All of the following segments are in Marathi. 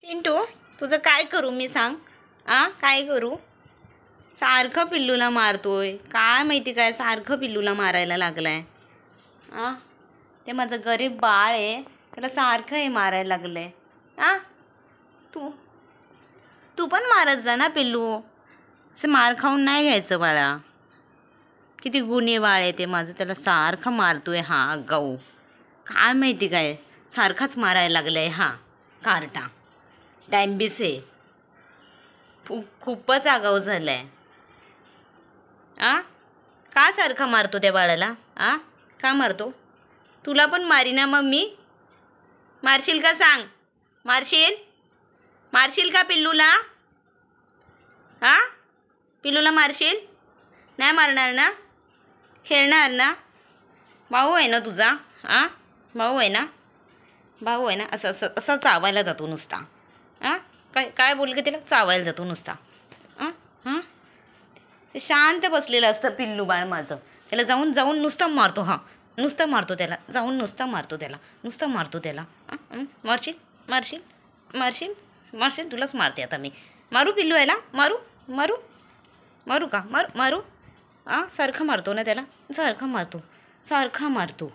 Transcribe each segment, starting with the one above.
चिंटू, तुझं काय करू मी सांग? काय करू? सारखं पिल्लूला मारतोय, काय माहिती काय सारखं पिल्लूला मारायला लागलाय. ते माझं गरीब बाळ आहे, त्याला सारखं हे मारायला लागलंय. तू तू पण मारत जा ना पिल्लू, असं मार खाऊन नाही घ्यायचं बाळा. किती गुन्हे बाळ आहे ते माझं, त्याला सारखं मारतोय गाऊ. काय माहिती काय सारखाच मारायला लागलाय कार्टा. टाइमबीस आहे, खूपच आगाऊ झालाय. का सारखा मारतो त्या बाळाला? का मारतो? तुला पण मारीना मग मी. मारशील का सांग? मारशील का पिल्लूला? पिल्लूला मारशील? नाही मारणार ना? खेळणार ना? भाऊ आहे ना तुझा? भाऊ आहे ना? असं चावायला जातो नुसता. काय बोल की तिला? चावायला जातो नुसता. शांत बसलेलं असतं पिल्लू बाळ माझं. त्याला जाऊन नुसतं मारतो. नुसतं मारतो त्याला, जाऊन नुसतं मारतो त्याला. मारशील तुलाच मारते आता मी. मारू पिल्लू याला? मारू का? मारू. सारखं मारतो ना त्याला, सारखा मारतो.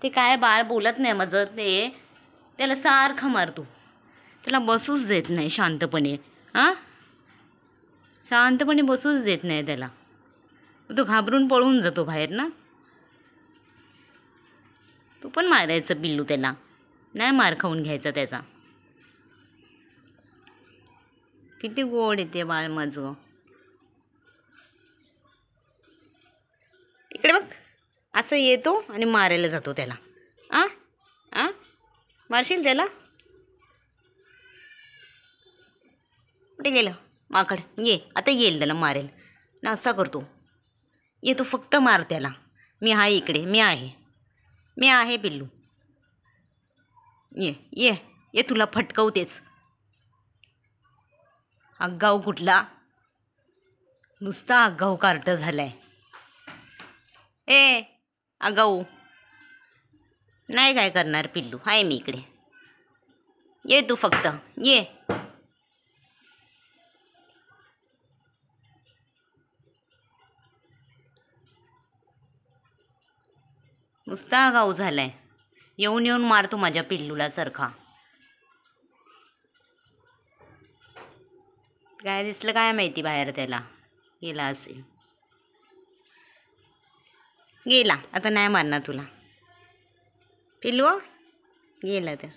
ते काय बाळ बोलत नाही माझं, ते त्याला सारखं मारतो. त्याला बसूच देत नाही शांतपणे. शांतपणे बसूच देत नाही त्याला. तो घाबरून पळून जातो बाहेर ना. तू पण मारायचं पिल्लू त्याला, नाही मार खाऊन घ्यायचा त्याचा. किती गोड येते बाळ माझं. इकडे बघ, असं येतो आणि मारायला जातो त्याला. मारशील त्याला? कुठे गेलं माकड? ये आता, येईल त्याला मारेल ना. असा करतो. ये तू फक्त मार त्याला. मी आहे इकडे, मी आहे पिल्लू. ये तुला फटकवतेच. आगाऊ कुठला, नुसता आगाऊ कार्ट झालाय. आगाऊ नाही काय करणार पिल्लू, आहे मी इकडे. ये तू फक्त ये. नुसता आगाऊ झालाय, येऊन मारतो माझ्या पिल्लूला सारखा. काय दिसलं काय माहिती बाहेर त्याला, गेला असेल. गेला आता, नाही मारणार तुला पिल्लू. गेला तर